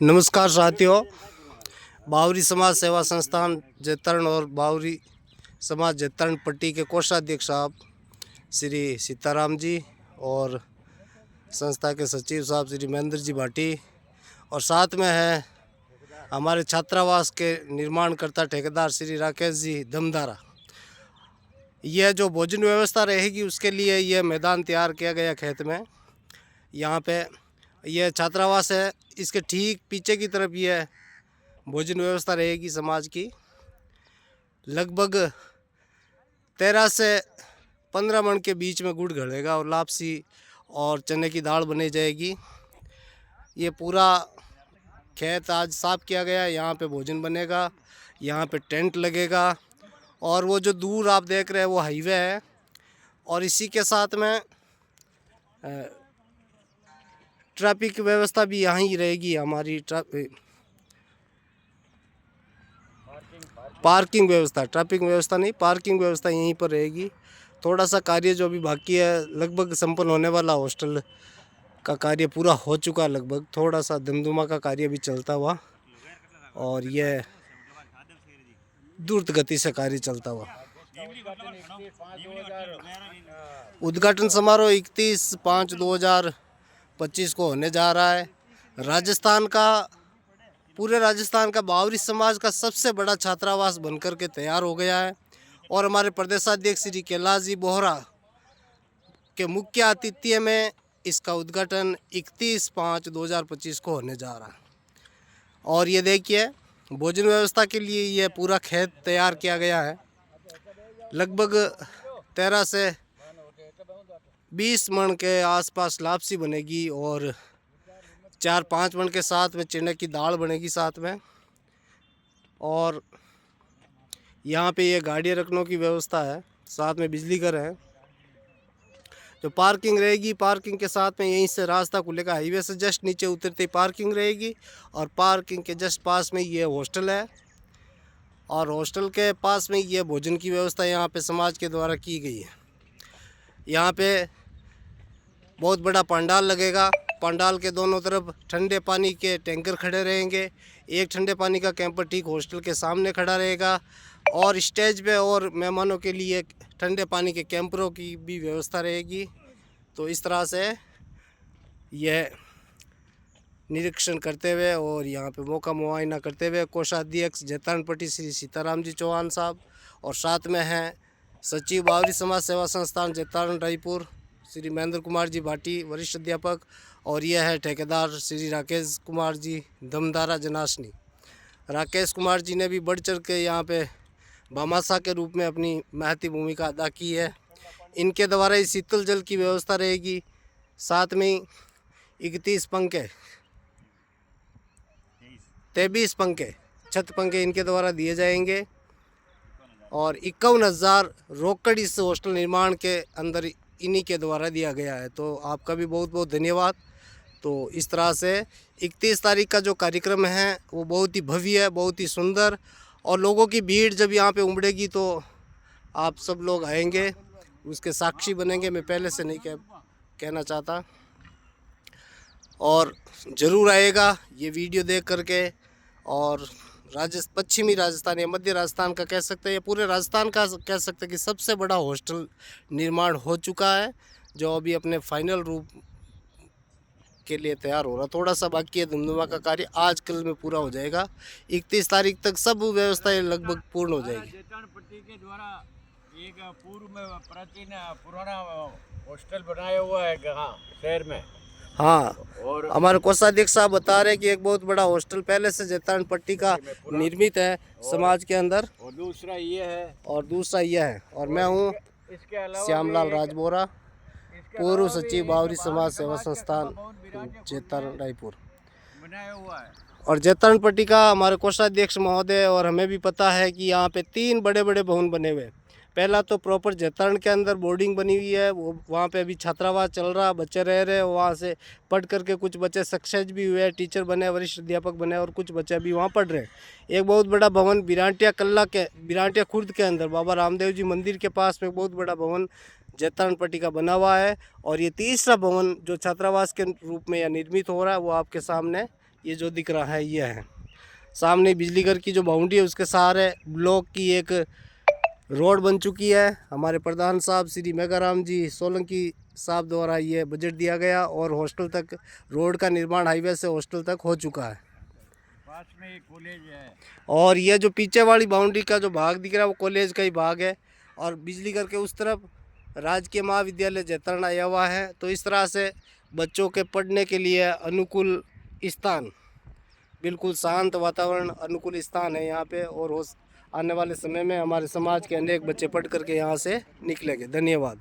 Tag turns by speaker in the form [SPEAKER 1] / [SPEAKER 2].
[SPEAKER 1] नमस्कार साथियों, बावरी समाज सेवा संस्थान जैतरण और बावरी समाज जैतरण पट्टी के कोषाध्यक्ष साहब श्री सीताराम जी और संस्था के सचिव साहब श्री महेंद्र जी भाटी और साथ में है हमारे छात्रावास के निर्माणकर्ता ठेकेदार श्री राकेश जी दमदारा। यह जो भोजन व्यवस्था रहेगी उसके लिए यह मैदान तैयार किया गया खेत में। यहाँ पे यह छात्रावास है, इसके ठीक पीछे की तरफ यह भोजन व्यवस्था रहेगी समाज की। लगभग 13 से 15 मन के बीच में गुड़ घड़ेगा और लापसी और चने की दाल बनाई जाएगी। ये पूरा खेत आज साफ़ किया गया है। यहाँ पे भोजन बनेगा, यहाँ पे टेंट लगेगा और वो जो दूर आप देख रहे हैं वो हाईवे है और इसी के साथ में ट्रैफिक व्यवस्था भी यहाँ ही रहेगी। हमारी पार्किंग व्यवस्था, ट्रैफिक व्यवस्था नहीं, पार्किंग व्यवस्था यहीं पर रहेगी। थोड़ा सा कार्य जो अभी बाकी है, लगभग संपन्न होने वाला हॉस्टल का कार्य पूरा हो चुका है लगभग। थोड़ा सा दमदमा का कार्य भी चलता हुआ और यह द्रुत गति से कार्य चलता हुआ। उद्घाटन समारोह 31/5/2025 को होने जा रहा है। राजस्थान का, पूरे राजस्थान का बावरी समाज का सबसे बड़ा छात्रावास बनकर के तैयार हो गया है और हमारे प्रदेशाध्यक्ष श्री कैलाश जी बोहरा के मुख्य आतिथ्य में इसका उद्घाटन 31/5/2025 को होने जा रहा है। और ये देखिए, भोजन व्यवस्था के लिए यह पूरा खेत तैयार किया गया है। लगभग 13 से 20 मन के आसपास लापसी बनेगी और 4-5 मन के साथ में चने की दाल बनेगी साथ में। और यहाँ पे ये गाड़ियाँ रखने की व्यवस्था है, साथ में बिजली घर है। जो पार्किंग रहेगी, पार्किंग के साथ में यहीं से रास्ता खुलेगा, हाईवे से जस्ट नीचे उतरते ही पार्किंग रहेगी और पार्किंग के जस्ट पास में ये हॉस्टल है और हॉस्टल के पास में ये भोजन की व्यवस्था यहाँ पे समाज के द्वारा की गई है। यहाँ पे बहुत बड़ा पंडाल लगेगा। पंडाल के दोनों तरफ ठंडे पानी के टैंकर खड़े रहेंगे। एक ठंडे पानी का कैंपर ठीक हॉस्टल के सामने खड़ा रहेगा और स्टेज पे और मेहमानों के लिए ठंडे पानी के कैंपरों की भी व्यवस्था रहेगी। तो इस तरह से यह निरीक्षण करते हुए और यहाँ पे मौका मुआयना करते हुए कोषाध्यक्ष जैतरण पट्टी श्री सीताराम जी चौहान साहब और साथ में हैं सचिव बावरी समाज सेवा संस्थान जैतरण रायपुर श्री महेंद्र कुमार जी भाटी वरिष्ठ अध्यापक और यह है ठेकेदार श्री राकेश कुमार जी दमदारा जनासनी। राकेश कुमार जी ने भी बढ़ चढ़ के यहाँ पे भामाशाह के रूप में अपनी महती भूमिका अदा की है। इनके द्वारा ही शीतल जल की व्यवस्था रहेगी। साथ में 23 पंखे, 23 पंखे, छत पंखे इनके द्वारा दिए जाएंगे और 51,000 रोकड़ इस हॉस्टल निर्माण के अंदर इन्हीं के द्वारा दिया गया है। तो आपका भी बहुत बहुत धन्यवाद। तो इस तरह से 31 तारीख का जो कार्यक्रम है वो बहुत ही भव्य है, बहुत ही सुंदर और लोगों की भीड़ जब यहाँ पे उमड़ेगी तो आप सब लोग आएंगे, उसके साक्षी बनेंगे। मैं पहले से नहीं कहना चाहता और ज़रूर आएगा ये वीडियो देख करके। और पश्चिमी राजस्थान या मध्य राजस्थान का कह सकते हैं, या पूरे राजस्थान का कह सकते हैं कि सबसे बड़ा हॉस्टल निर्माण हो चुका है जो अभी अपने फाइनल रूप के लिए तैयार हो रहा। थोड़ा सा बाकी है, दमदमा का कार्य आज कल में पूरा हो जाएगा। 31 तारीख तक सब व्यवस्थाएं लगभग पूर्ण हो जाएगी।
[SPEAKER 2] जैतरण पट्टी के द्वारा एक पूर्व में प्राचीन पुराना हॉस्टल बनाया हुआ है शहर में।
[SPEAKER 1] हाँ, और हमारे कोषाध्यक्ष साहब बता रहे हैं कि एक बहुत बड़ा हॉस्टल पहले से जैतरण पट्टी का निर्मित है समाज के अंदर।
[SPEAKER 2] और दूसरा ये है
[SPEAKER 1] और मैं हूँ श्यामलाल राजबोरा, पूर्व सचिव बावरी समाज सेवा संस्थान जैतरण रायपुर
[SPEAKER 2] बनाया हुआ है।
[SPEAKER 1] और जैतरण पट्टी का हमारे कोषाध्यक्ष महोदय और हमें भी पता है कि यहाँ पे 3 बड़े बड़े भवन बने हुए हैं। पहला तो प्रॉपर जैतरण के अंदर बोर्डिंग बनी हुई है, वो वहाँ पे अभी छात्रावास चल रहा, बच्चे रह रहे हैं। वहाँ से पढ़ करके कुछ बच्चे सक्सेस भी हुए, टीचर बने, वरिष्ठ अध्यापक बने और कुछ बच्चे अभी वहाँ पढ़ रहे हैं। एक बहुत बड़ा भवन बिरांटिया खुर्द के अंदर बाबा रामदेव जी मंदिर के पास में एक बहुत बड़ा भवन जैतरण पट्टी का बना हुआ है। और ये तीसरा भवन जो छात्रावास के रूप में या निर्मित हो रहा है वो आपके सामने ये जो दिख रहा है ये है। सामने बिजली घर की जो बाउंड्री है उसके सहारे ब्लॉक की एक रोड बन चुकी है। हमारे प्रधान साहब श्री मेघाराम जी सोलंकी साहब द्वारा ये बजट दिया गया और हॉस्टल तक रोड का निर्माण हाईवे से हॉस्टल तक हो चुका है।
[SPEAKER 2] पास में एक कॉलेज है।
[SPEAKER 1] और ये जो पीछे वाली बाउंड्री का जो भाग दिख रहा है वो कॉलेज का ही भाग है। और बिजली घर के उस तरफ राजकीय महाविद्यालय जैतरण आया हुआ है। तो इस तरह से बच्चों के पढ़ने के लिए अनुकूल स्थान, बिल्कुल शांत वातावरण, अनुकूल स्थान है यहाँ पे। और आने वाले समय में हमारे समाज के अनेक बच्चे पढ़ करके यहाँ से निकलेंगे। धन्यवाद।